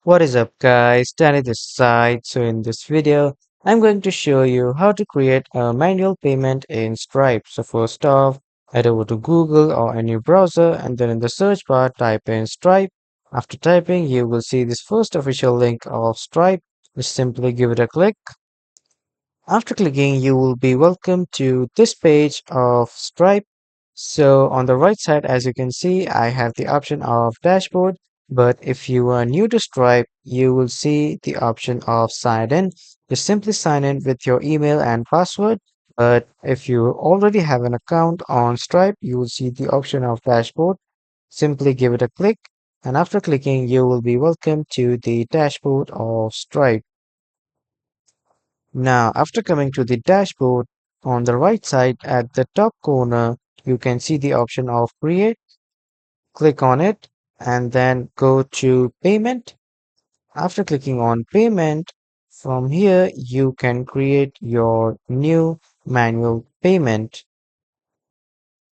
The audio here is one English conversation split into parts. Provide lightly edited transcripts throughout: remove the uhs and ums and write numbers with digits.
What is up, guys? Danny this side. So in this video, I'm going to show you how to create a manual payment in Stripe. So first off, head over to Google or any browser and then in the search bar type in Stripe. After typing, you will see this first official link of Stripe. Just simply give it a click. After clicking, you will be welcome to this page of Stripe. So on the right side, as you can see, I have the option of dashboard. But if you are new to Stripe, you will see the option of sign in. Just simply sign in with your email and password. But if you already have an account on Stripe, you will see the option of dashboard. Simply give it a click. And after clicking, you will be welcome to the dashboard of Stripe. Now, after coming to the dashboard, on the right side at the top corner, you can see the option of create. Click on it and then go to payment. After clicking on payment, from here you can create your new manual payment.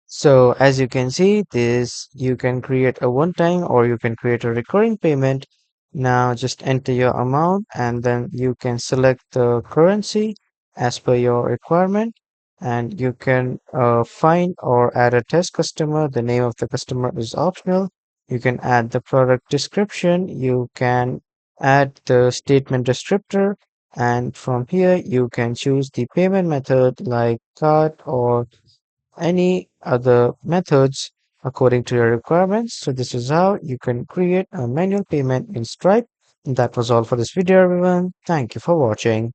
So as you can see, this you can create a one-time or you can create a recurring payment. Now just enter your amount and then you can select the currency as per your requirement and you can find or add a test customer. The name of the customer is optional. You can add the product description. You can add the statement descriptor and from here you can choose the payment method like card or any other methods according to your requirements. So this is how you can create a manual payment in Stripe. That was all for this video, everyone. Thank you for watching.